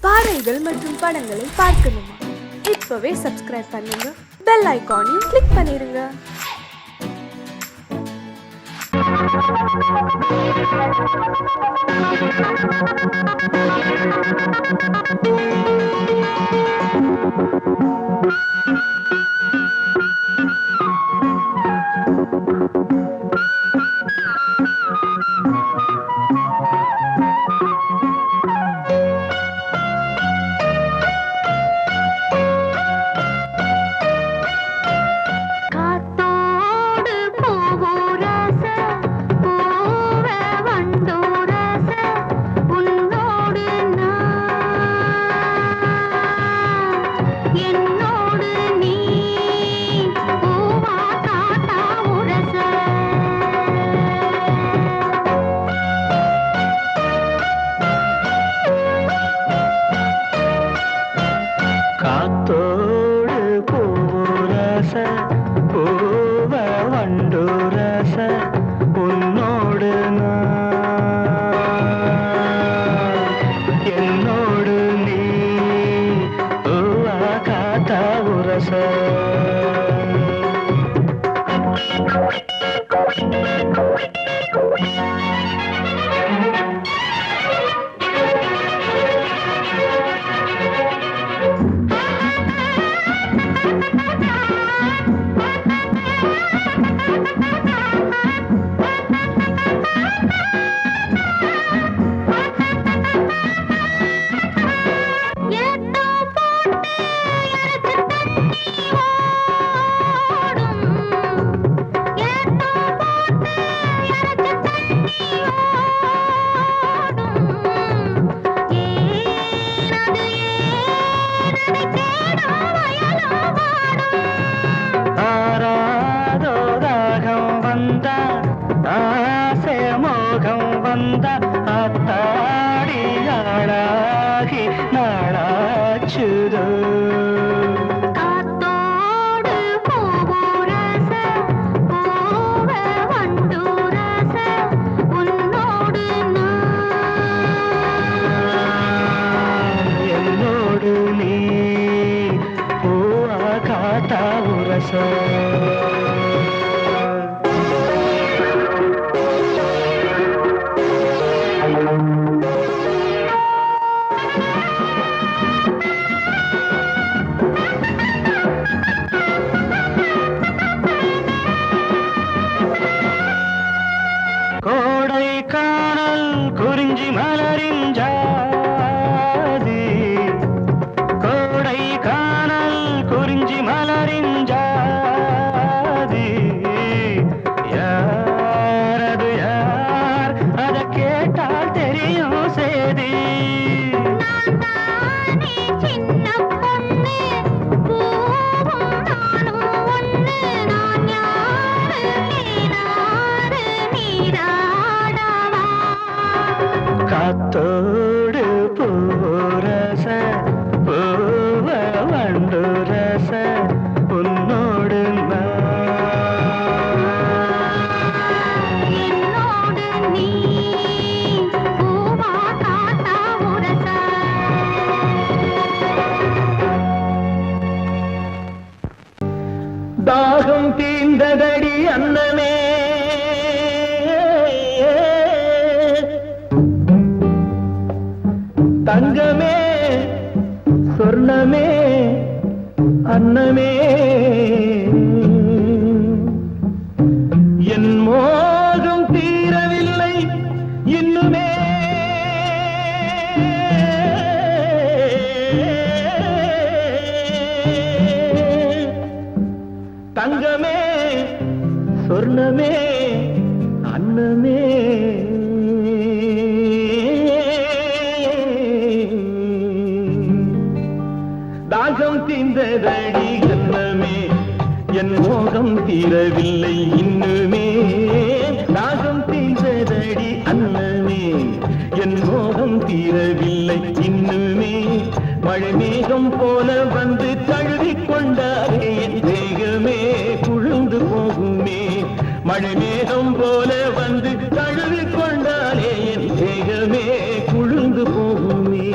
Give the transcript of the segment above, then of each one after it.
பாடல்கள் மற்றும் படங்களை பார்க்கணுமா? இப்பவே சப்ஸ்கிரைப் பண்ணுங்க, பெல் ஐகானையும் கிளிக் பண்ணிருங்க. தாகம் தீர்ந்ததடி அன்னமே, தங்கமே சொர்ணமே அன்னமே, என் மோகம் தீரவில்லை இன்னுமே, தங்கமே சொர்ணமே அன்னமே, தாகம் தீர்ந்ததடி அன்னமே, என் மோகம் தீரவில்லை இன்னுமே, தாகம் தீர்ந்ததடி அன்னமே, என் மோகம் தீரவில்லை இன்னுமே, மழை மேகம் போல வந்து தழுவிக் கொண்டாரே என் தேகமே குழுந்து போகுமே, மழை மேகம் போல வந்து தழுவிக் கொண்டாரே என் தேகமே குழுந்து போகுமே.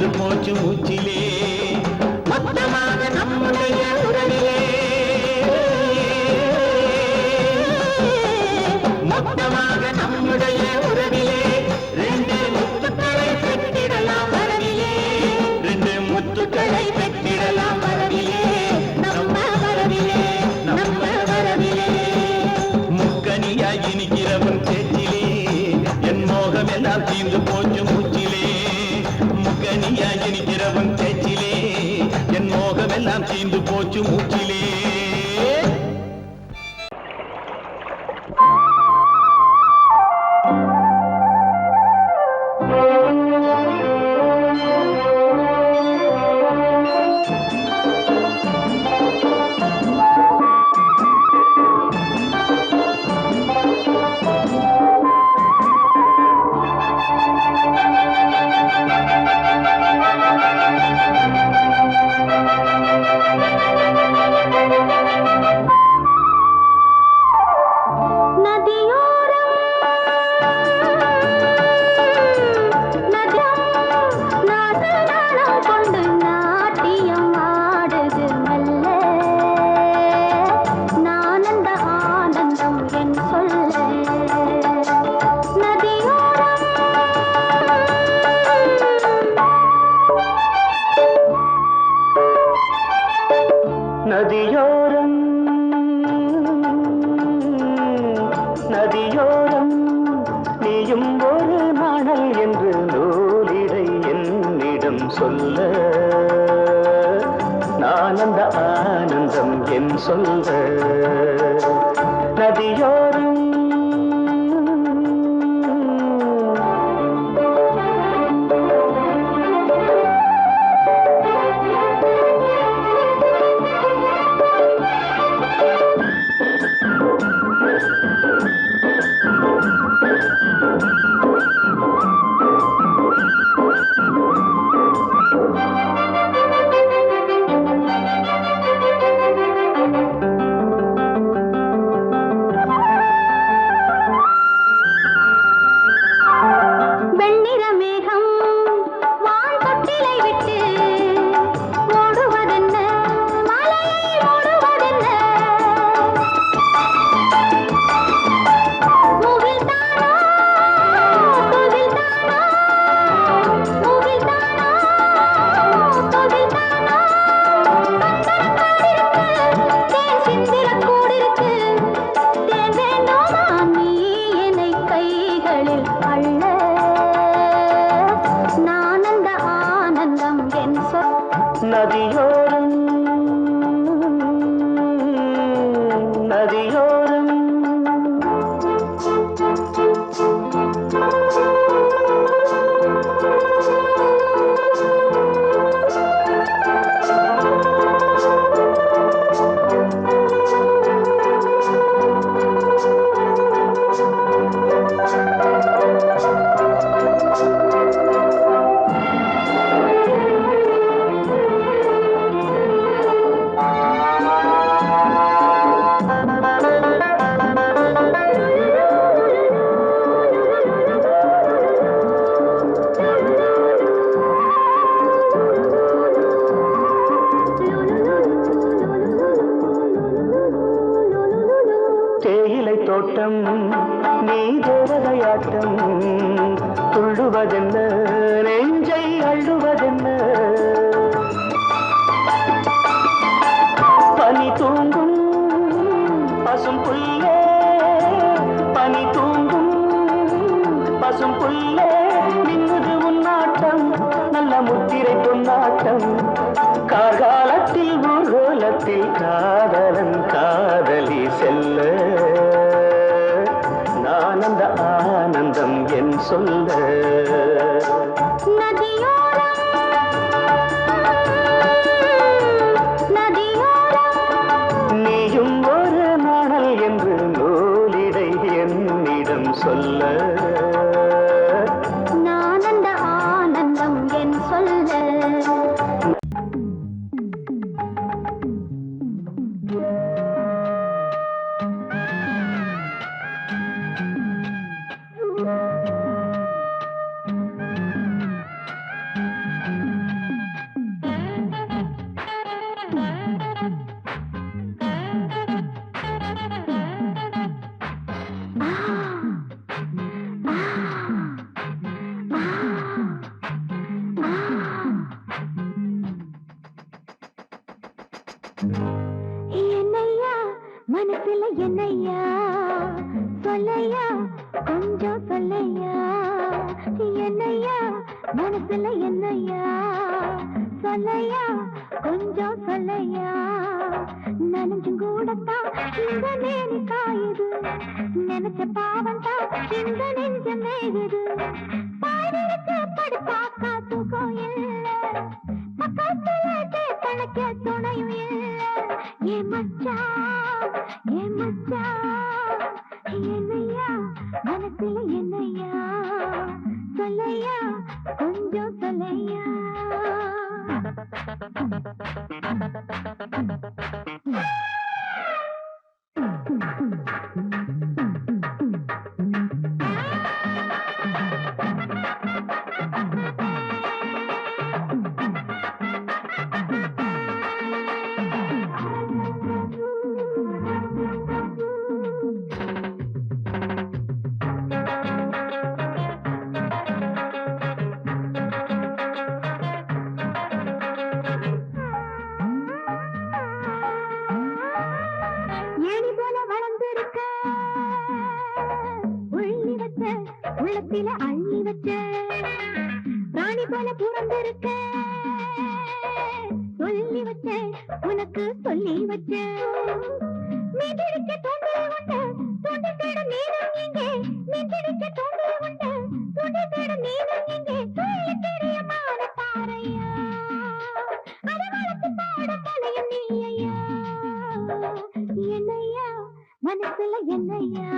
தீர்ந்து போச்சு மூச்சிலே மொத்தமாக நம்முடைய உறவிலே மொத்தமாக நம்முடைய உறவிலே ரெண்டு முத்துக்களை பெற்றிடலாம் வரவிலே ரெண்டு முத்துக்களை பெற்றிடலாம் வரவிலே நம்ம வரவிலே நம்ம வரவிலே முக்கனியாய் இனிக்கிறவன் பேச்சிலே என் மோகம் எல்லாம் தீர்ந்து போச்சு மூச்சிலே முக்கனியாய் இனிக்கிறவன் பேச்சிலே என் மோகம் எல்லாம் தீர்ந்து போச்சு மூச்சிலே நதியோரம் நதியோரம் நீயும் ஒரு நாணல் என்று நூலிடை என்னிடம் சொல்ல நான் அந்த ஆனந்தம் என் சொல்ல நதியோரம் நதியோரம் நதியோரம் தேயிலை தோட்டம் நீ தேவதையாட்டம் துள்ளுவதென்ன நெஞ்சை அள்ளுவதென்ன பனி தூங்கும் பசும் புல்லே பனி தூங்கும் பசும் புல்லே மின்னுது உன்னாட்டம் நல்ல முத்திரை பொன்னாட்டம் கார்காலத்தில் ஊர்வலத்தில் காதலன் காதலி செல்ல நான் அந்த ஆனந்தம் என் சொல்ல நீயும் ஒரு நாணல் என்று நூலிடை என்னிடம் சொல்ல நான் அந்த ஆனந்தம் என் சொல்ல மனசுல என்னையா சொல்லையா கொஞ்சம் சொல்லையா நனைஞ்சும் கூடத்தான் இந்த நேரி காயுது நினைச்ச பாவம் தான் இந்த நெஞ்ச மேகுது பாடிருக்கு படுத்தாக்கா தூக்கம் இல்ல பக்கத்துல கணக்க துணையும் இல்ல ஏ மச்சான் என்னையா மனசுல என்னையா சொல்லையா கொஞ்சம் சொல்லையா உள்ளத்தில அள்ளி வச்ச ராணி போல புறந்திருக்க சொல்லி வச்ச உனக்கு சொல்லி வச்ச மீதிருக்க தோண்டி உண்ட தோண்டி தேட நீனும் இங்கே மீதிருக்க தோண்டி உண்ட தோண்டி தேட நீனும் இங்கே சொல்லி தெரியமான தாரையா அரவளுக்கு பாட தலையும் நீயா என்னையா மனசுல என்னையா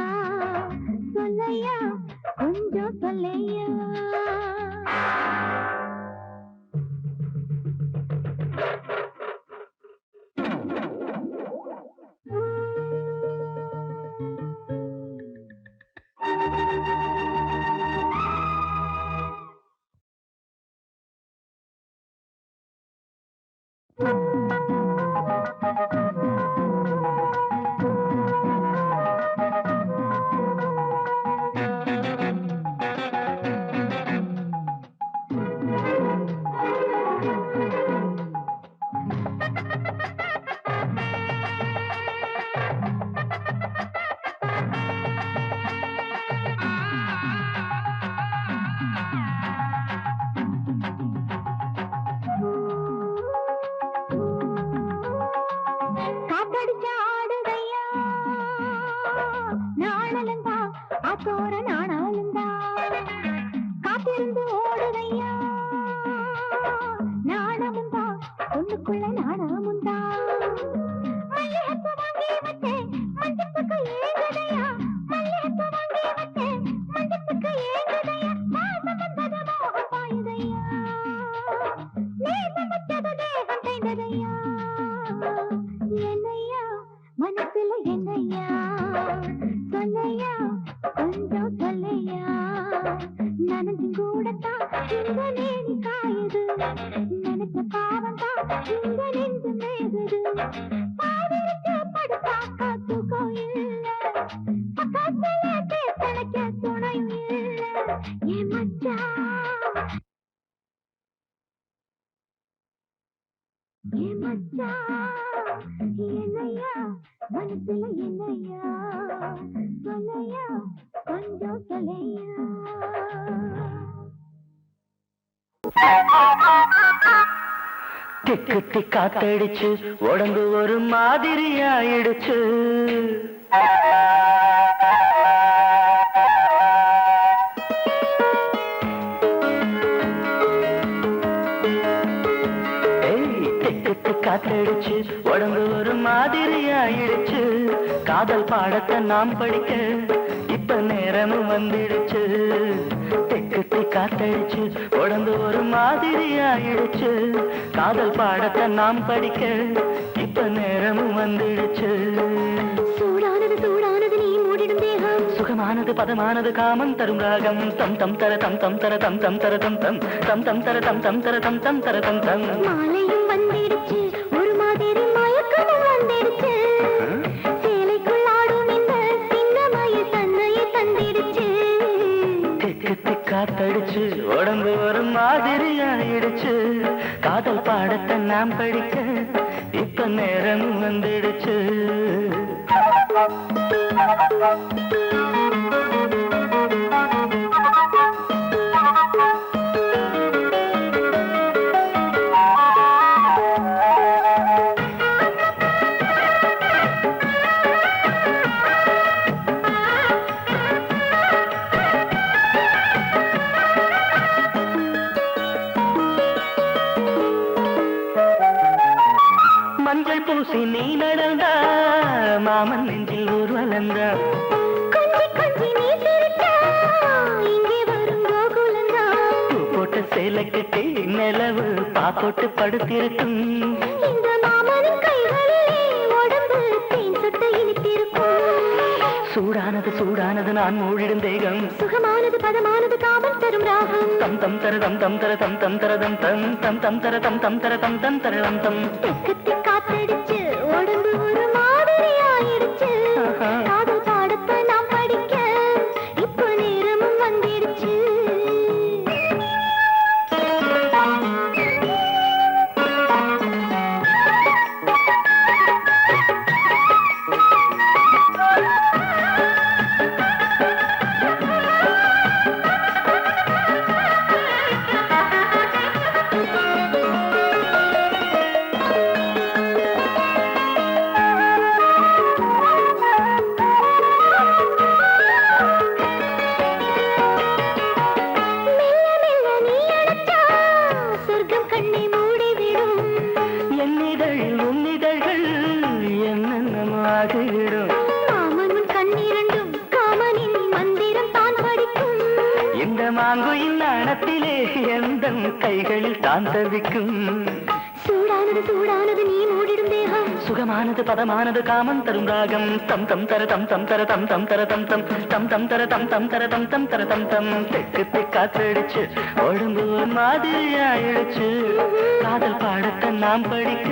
சொல்லையா கொஞ்சம் சொல்லையா ஆத்தோர நாணாலுந்தா காத்திருந்து ஓடுதையா நாணமுந்தா ஒண்ணுக்குள்ள நாணமுந்தா மல்லிகைப்பூ வாங்கி வச்சேன் மஞ்சத்துக்கு ஏங்குதையா மல்லிகைப்பூ வாங்கி வச்சேன் மஞ்சத்துக்கு ஏங்குதையா மாசம் வந்தது மோகம் பாயுதையா நேசம் வச்சது தேகம் செய்ததையா என்னையா மனசுல என்னையா சொல்லையா கொஞ்சம் சொல்லையா நனைஞ்சு கூடத்தான் இந்த நேரி காயுது நினைச்ச பாவம் தான் இந்த நெஞ்சு மேகுது பாடிருக்கு படுத்தாக்கா தூக்கம் இல்ல பக்கத்துல கணக்க துணையும் இல்ல ஏ மச்சான் என்னையா மனசுல என்னையா சொல்லையா கொஞ்சம் சொல்லையா திக்கு திக்காத்தடிச்சு உடம்பு ஒரு மாதிரி ஆயிடுச்சு காத்தடிச்சு உடம்பு ஒரு மாதிரி ஆயிடுச்சு காதல் பாடத்தை நாம் படிக்க இப்ப நேரமும் வந்துடுச்சு தெக்கு காத்தடிச்சு உடம்பு ஒரு மாதிரி ஆயிடுச்சு காதல் பாடத்தை நாம் படிக்க இப்ப நேரமும் வந்துடுச்சு சூடானது சூடானது நீ மூடிடும் தேகம் சுகமானது பதமானது காமம் தரும் ராகம் தம் தம் தர தம் தம் தர தம் தம் தர தம் தம் தம் தம் தர தம் தம் தர தம் தம் தர தம் தம் மாலையும் வந்திடுச்சு ஒரு மாதிரி மயக்கமும் வந்துடுச்சு சேலைக்குள் ஆடும் இந்த சின்னமய தன்னையை தந்திடுச்சு திக்கு திக்காத்தடிச்சு உடம்பு ஒரு மாதிரி ஆயிடுச்சு காதல் பாடத்தை நாம் படிக்க இப்ப நேரம் வந்துடுச்சு போட்டு படுத்திருக்கும் இந்த மாமனின் கைகளிலே உடம்பு தேன் சுட்டு இனித்திருக்கும் சூடானது சூடானது நான் மூடிடும் தேகம் சுகமானது பதமானது காமம் தரும் ராகம் தம் தம் தர தம் தம் தர தம் தம் தர தம் தம் தம் தம் தர தம் தம் தர தம் தம் தர தம் தம் தெக்கத்தி காத்தடிச்சு உடம்பு ஒரு மாதிரி ஆயிடுச்சு காதல் பாடத்தை நாம் படிக்க இப்போ நேரமும் வந்துடுச்சு கைகளில் தான் தவிக்கும் சூடானது சூடானது நீ மூடிடும் தேகம் சுகமானது பதமானது காமம் தரும் ராகம் தம் தம் தர தம் தம் தர தம் தம் தர தம் தம் தம் தம் தர தம் தம் தர தம் தம் தர தம் தம் தெக்கு தெக்காத்தடிச்சு உடம்பு மாதிரி ஆயிடுச்சு காதல் பாடத்தை நாம் படிக்க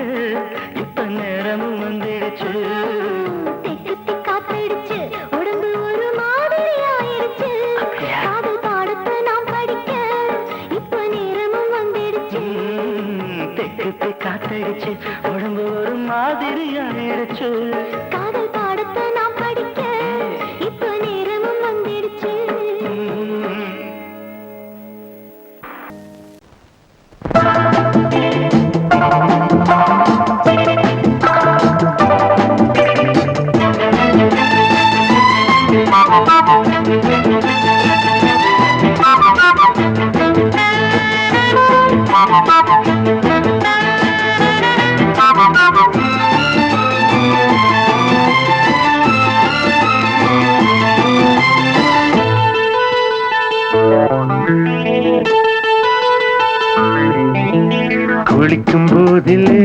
இப்ப நேரமும் வந்துடுச்சு தெக்கு தெக்காத்தடிச்சு உடம்பு ஒரு மாதிரி ஆயிடுச்சு காதல் பாடத்தை நாம் படிக்க இப்ப நேரமும் வந்துடுச்சு தெக்கு காத்தடிச்சு உடம்பு ஒரு மாதிரி ஆயிடுச்சு காதல் பாடத்தை நாம் படிக்க இப்ப நேரமும் வந்துடுச்சு குளிக்கும் போதிலே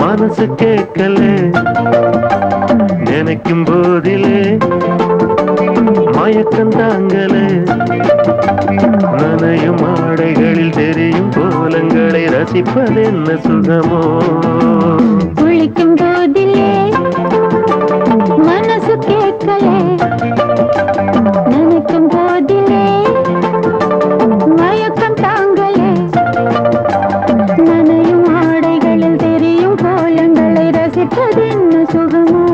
மனசு கேட்கல நினைக்கும் போதிலே மயக்கம் தாங்கல நனையும் ஆடைகளில் தெரியும் கோலங்களை ரசிப்பது என்ன சுகமோ குளிக்கும் போதிலே மனசு கேட்கல நினைக்கும் போதிலே மயக்கம் தாங்கலே நனையும் ஆடைகளில் தெரியும் கோலங்களை ரசிப்பது என்ன சுகமோ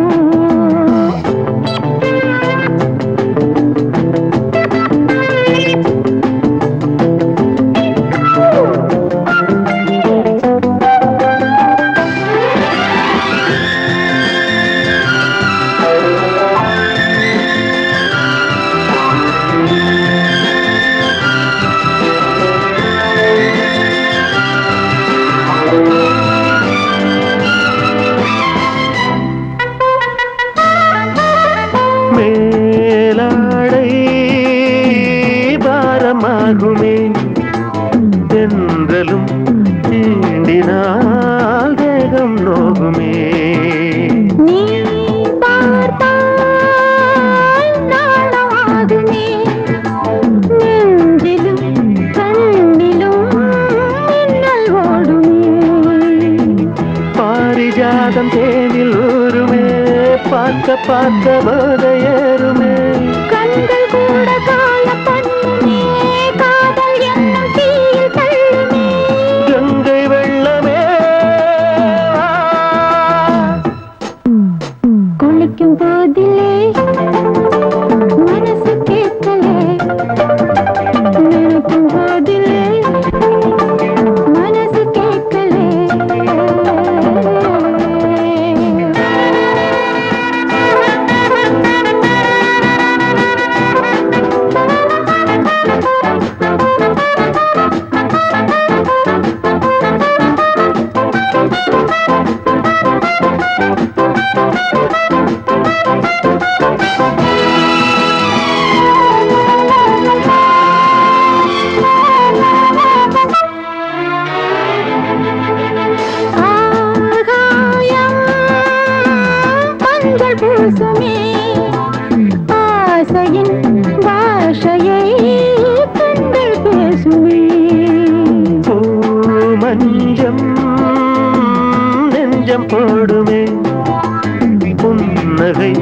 மேலாடை பாரமாகுமே தென்றலும் தீண்டினால் தேகம் நோகுமே நீ பார்த்தால் நாணமாகுமே நெஞ்சிலும் கண்ணிலும் மின்னல் ஓடுமே பாரிஜாதம் தேனில் ஊருமே பார்க்க பார்க்க போதையேறுமே கண்கள் கூட கால பண்ணுமே காதல் என்னும் தீயில் தள்ளுமே கங்கை வெள்ளமே குளிக்கும் போதிலே மனசு கேட்கலே நினைக்கும் போதிலே மனசு கேட்கலே ஆசையின் பாஷையை கண்கள் பேசுமே. மஞ்சம் நெஞ்சம் போடுமே, புன்னகை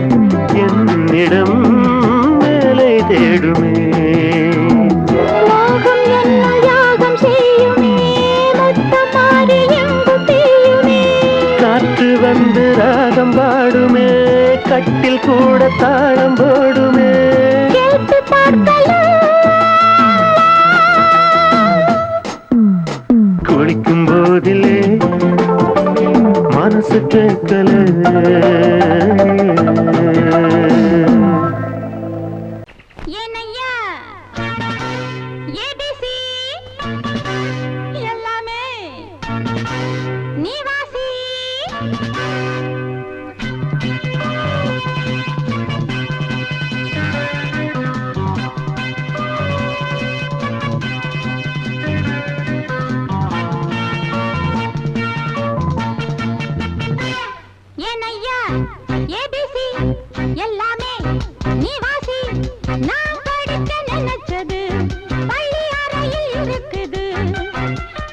என்னிடம் மேலே தேடுமே. மோகம் என்ன யாகம் செய்யுமே, முத்தம் மாறி எங்கும் தீயுமே. காற்று வந்து ராகம் பாடுமே, கட்டில் கூட தாளம் போடுமே. கேட்டு பார்க்கலாம். குளிக்கும் போதிலே மனசு கேட்கல. ஏனையா ஏபிசி எல்லாமே நீ வாசி. ஏனையா ஏபிசி எல்லாமே நீ வாசி. நான் படிக்க நினைச்சது பள்ளி அறையில் இருக்குது.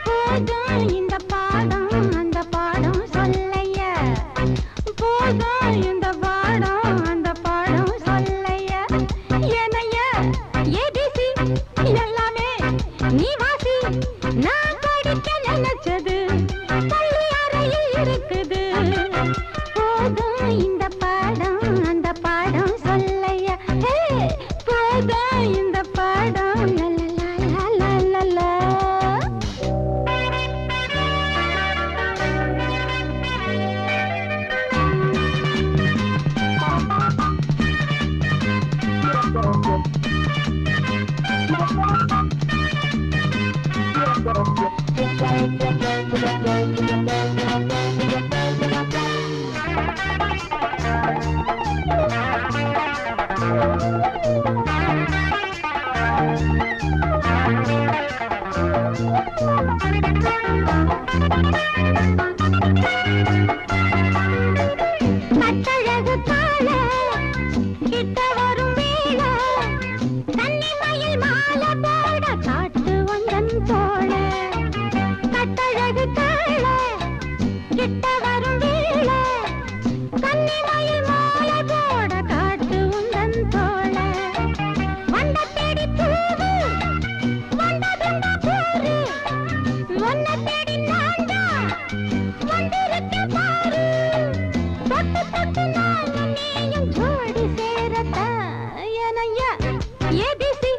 போதும் இந்த பாடம் அந்த பாடம் சொல்லையா, போதும் இந்த பாடம் அந்த பாடம் சொல்லையா. ஏனையா ஏபிசி எல்லாமே நீ வாசி. நான் படிக்க நினைச்சது பள்ளி அறையில் இருக்குது. போதும் இந்த பாடம் அந்த பாடம் சொல்லையா. போதும் இந்த பாடம் லலலலலலலா. கட்டழகு கால கிட்ட வரும் வேளை, கன்னிமயில் மாலை போட காட்டு வந்தன் தோள. கட்டழகு கால கிட்ட வரும் வேளை, கன்னிமயில் மாலை போட காட்டு வந்தன் தோள. வண்ட தேடி பூவு வண்டதுண்ட போரு, ஒன்ன தேடி நான்தான் வந்திருக்கேன் பாரு. தொட்டு தொட்டு நானும் நீயும் ஜோடி சேரத்தான். ஏனையா ஏபிசி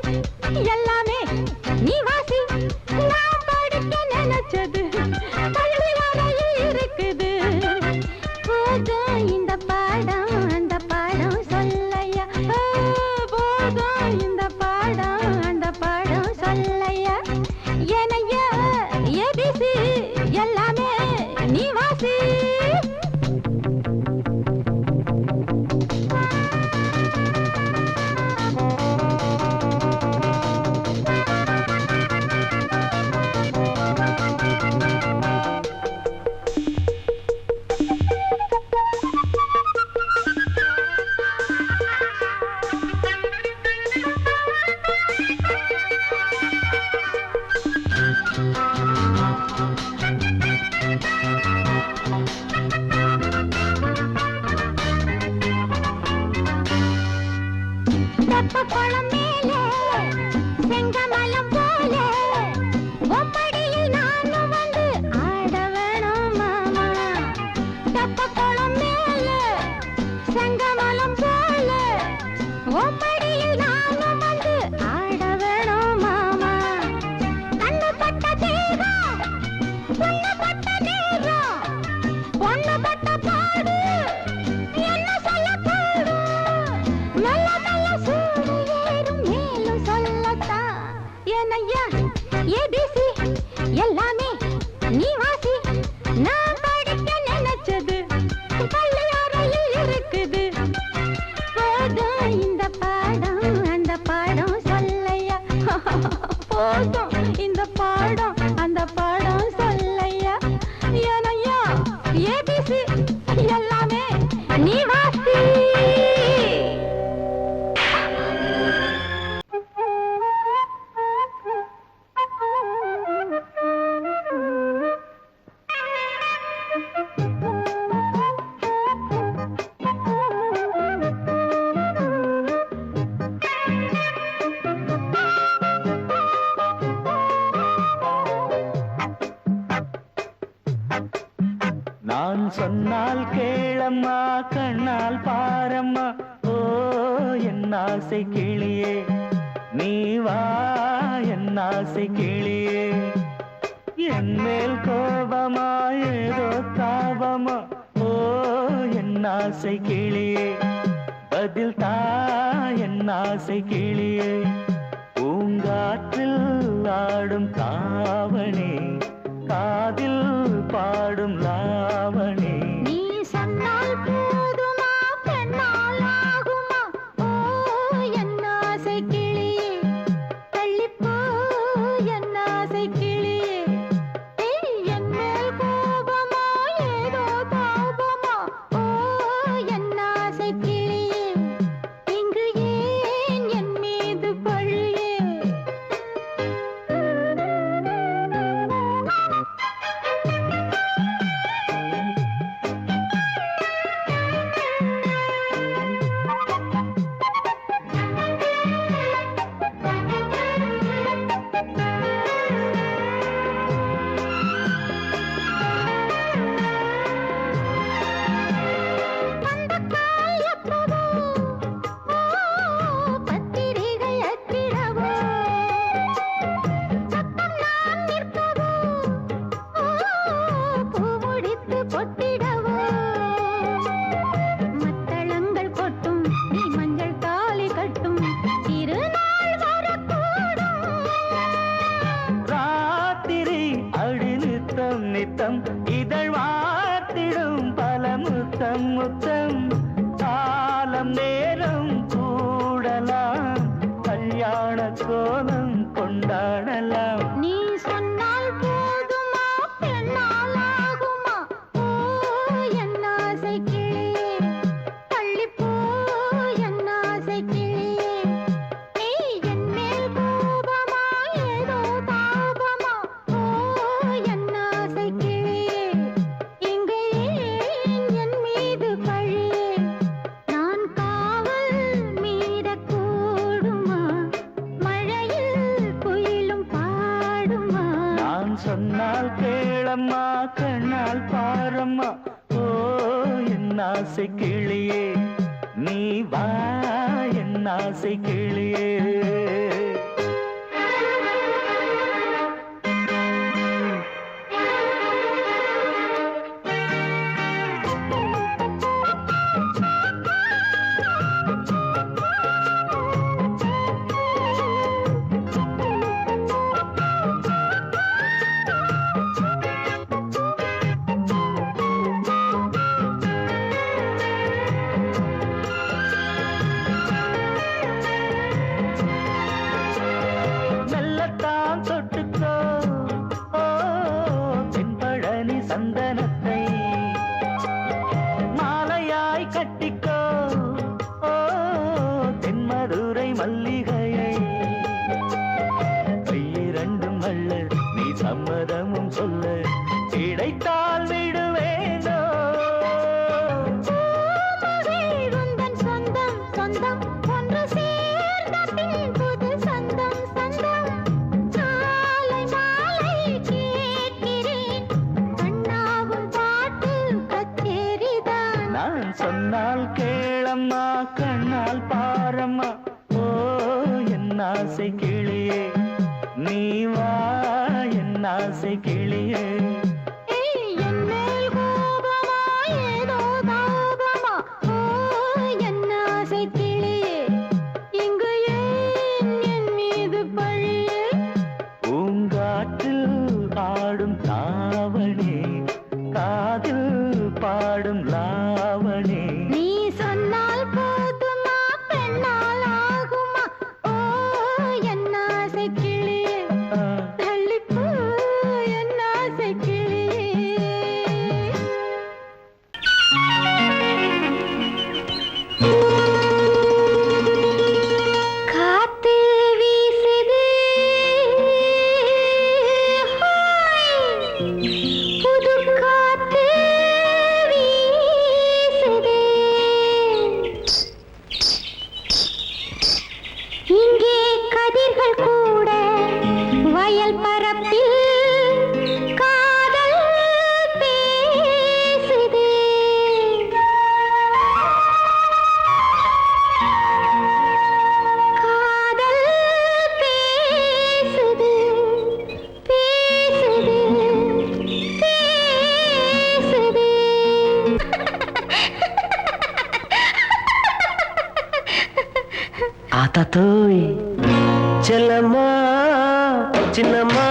எல்லாமே நீ வாசி. நான் படிக்க நினைச்சது பள்ளி அறையில் இருக்குது. போதும் இந்த பாடம் அந்த பாடம் சொல்லையா. போதும் இந்த பாடம் அந்த பாடம் சொல்லையா. ஏனையா ஏபிசி எல்லாமே நீ வாசி. தெப்பக்குளம் மேலே செங்கமலம் போல ஒப்படியில் நானும் வந்து ஆட வேணும் மாமா. தெப்பக்குளம் மேலே செங்கமலம் போல ஒப்படியில் நானும் வந்து ஆட வேணும் மாமா. கண்ணு பட்ட தேகம் பொண்ணு பட்ட நேரம், பொண்ணு பட்ட பாடு என்ன சொல்ல பாடு. மெல்ல மெல்ல சூடு ஏறும் மேலும் சொல்லத்தான். ஏனையா ஏபிசி எல்லாமே நீ வாசி. நான் படிக்க நினைச்சது பள்ளி அறையில் இருக்குது. போதும் இந்த பாடம் அந்த பாடம் சொல்லையா. போதும் இந்த பாடம் அந்த பாடம் சொல்லையா. ஏனையா ஏபிசி எல்லாமே நீ வாசி. சொன்னால் கேளம்மா கண்ணால் பாரம்மா ஓ என் ஆசை கிளியே நீ வா என் ஆசை கிளியே என் மேல் கோபமா ஏதோ தாபமா ஓ என் ஆசை கிளியே பதில் தா என் ஆசை கிளியே பூங்காற்றில் ஆடும் தாவணி காதில் பாடும் லாவணி நீ சொன்னால் போதுமா பெண்ணால் ஆகுமா ஓ என் ஆசை கிளியே தள்ளிப்போ என் ஆசை கிளியே என் மேல் கோபமா ஏதோ தாபமா ஓ என் ஆசை கிளியே இங்கு ஏன் என் மீது பழியே நித்தம் இதழ் வார்த்திடும் பல முத்தம் முத்தம் காலம் நேரம் கூடலாம் கல்யாண கோலம் கொண்டாடலாம் நீ சொன்னால் போதுமா பெண்ணால் ஆகுமா ஓ என் ஆசை கிளியே தள்ளிப்போ என் ஆசை கிளியே நீ என் மேல் கோபமா ஏதோ தாபமா ஓ என் ஆசை கிளியே இங்கே என் மீது பழியே நான் காவல் மீறக்கூடுமா மழையில் குயிலும் பாடுமா நான் சொன்னால் கேளம்மா கண்ணால் பாரம்மா ஓ என் ஆசை கிளியே நீ வா என் ஆசை கிளியே மெல்லத்தான் தொட்டுக்கோ ஓ தென்பழனி சந்தனத்தை மாலையாய் கட்டிக்கோ ஓ தென்மதுரை மல்லிகையை கையிரண்டும் அல்ல நீ சம்மதமும் சொல்ல கிடைத்தால் விடுவேனோ உந்தன் சொந்தம் சொந்தம் ஒன்று சேர்ந்த பின் புது சொந்தம் சொந்தம் சாலை மாலை கேட்கிறேன் கண்ணாவும் பாட்டு கச்சேரிதான் நான் சொன்னால் கேளம்மா கண்ணால் பாரம்மா ஓ என் ஆசை கிளியே நீ வா என் ஆசை கிளியே என் மேல் கோபமா ஏதோ தாபமா ஓ என் ஆசை கிளியே இங்கு ஏன் என் மீது பழியே பூங்காற்றில் ஆடும் தாவணி காதில் பாடும் லாவணி நீ சொன்னால் போதுமா பெண்ணால் ஆகுமா ஓ என் தாத்தா தோய் செல்லம்மா சின்னம்மா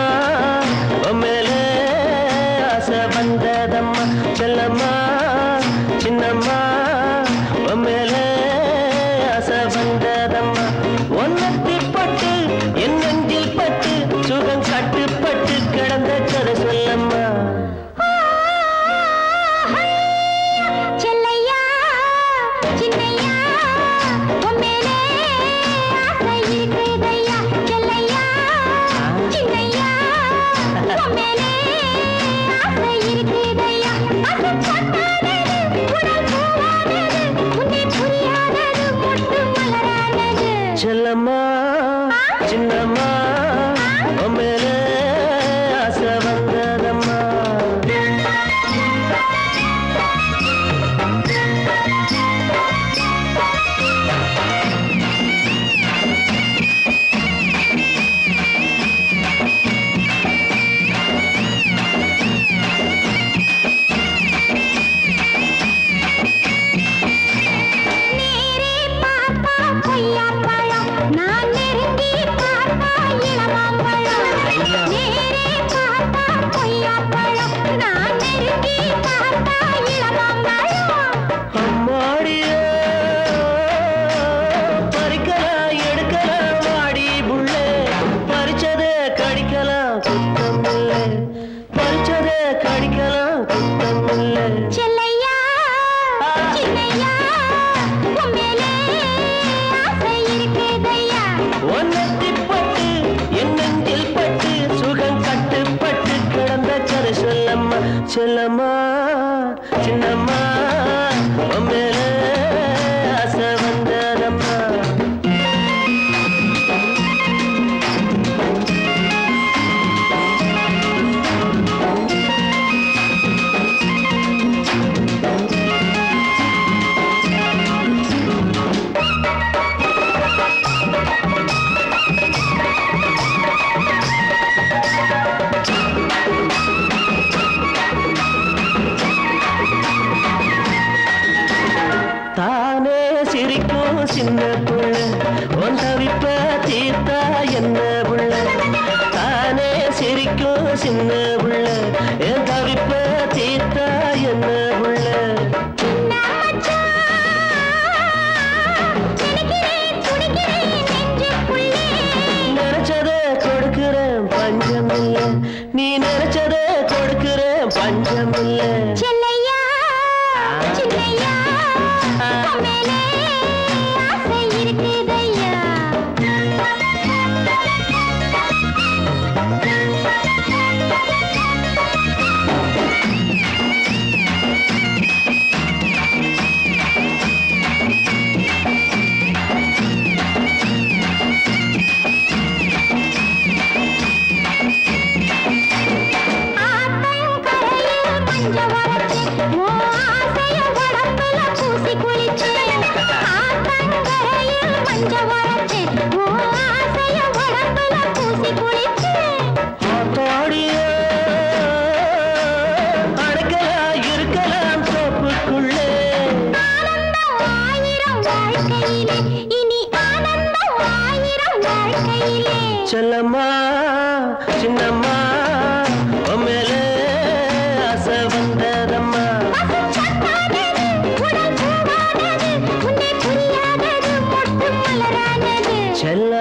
மேலே ஆசை வந்ததம்மா செல்லம்மா சின்னம்மா மேலே ஆசை வந்ததம்மா ஒன்னத்தி பட்டு என் நெஞ்சில் பட்டு சுகம் கட்டுப்பட்டு கிடந்த கதை சொல்லம்மா செல்லையா சின்னையா உன் மேலே ஆசை இருக்குதையா செல்லையா சின்னையா உன் மேலே ஆசை இருக்குதையா அது பொன்னானது உடல் பூவானது உன்னை புரியாதது மொட்டு மலரானது செல்லம்மா சின்னம்மா மேலே ஆசை வந்ததம்மா நேரே பார்த்தா கொய்யாப்பழம் நான் நெருங்கி பார்த்தா இளமாம்பழம் நேரே பார்த்தா கொய்யாப்பழம் நான் நெருங்கி பார்த்தா இளமாம்பழம் அம்மாடியே பறிக்கலாம் எடுக்கலாம் வாடி புள்ளே பறிச்சதே கடிக்கலாம் குத்தம் இல்லை பறிச்சதே கடிக்கலாம் குத்தம் இல்லை செல்லையா சின்னையா உன் மேலே ஆசை இருக்குதையா ஒன்னத்தி பட்டு என் நெஞ்சில் பட்டு சுகம் கட்டுப்பட்டு கிடந்த கதை சொல்லம்மா செல்லம்மா சின்னம்மா மேலே ஆசை வந்ததம்மா தானே சிரிக்கும் சின்ன புள்ள உன் தவிப்ப தீர்த்தா என்ன புள்ள தானே சிரிக்கும் சின்ன புள்ள என் தவிப்ப தீர்த்தா என்ன புள்ள நினைக்கிறேன் துடிக்கிறேன் நெஞ்சுக்குள்ளே நினைச்சதே கொடுக்கிறேன் பஞ்சம் இல்லை நீ நினைச்சதே கொடுக்கிறேன் பஞ்சம் இல்லை செல்லையா சின்னையா உன் மேலே ஆசை இருக்குதையா ஆத்தங்கரையில் மஞ்ச வரைச்சு உன் ஆசைய உடம்புல பூசி குளிச்சு ஆத்தங்கரையில் மஞ்ச வரைச்சு உன் ஆசைய உடம்புல பூசி குளிச்சு ஆத்தாடியே அடக்கலாம் இருக்கலாம் தோப்புக்குள்ளே ஆனந்தம் ஆயிரம் வாழ்க்கையிலே இனி ஆனந்தம் ஆயிரம் வாழ்க்கையிலே செல்லம்மா சின்னம்மா மேலே ஆசை வந்ததம்மா பசும்பொன்னானது உடல் பூவானது உன்னை புரியாதது மொட்டு மலரானது செல்ல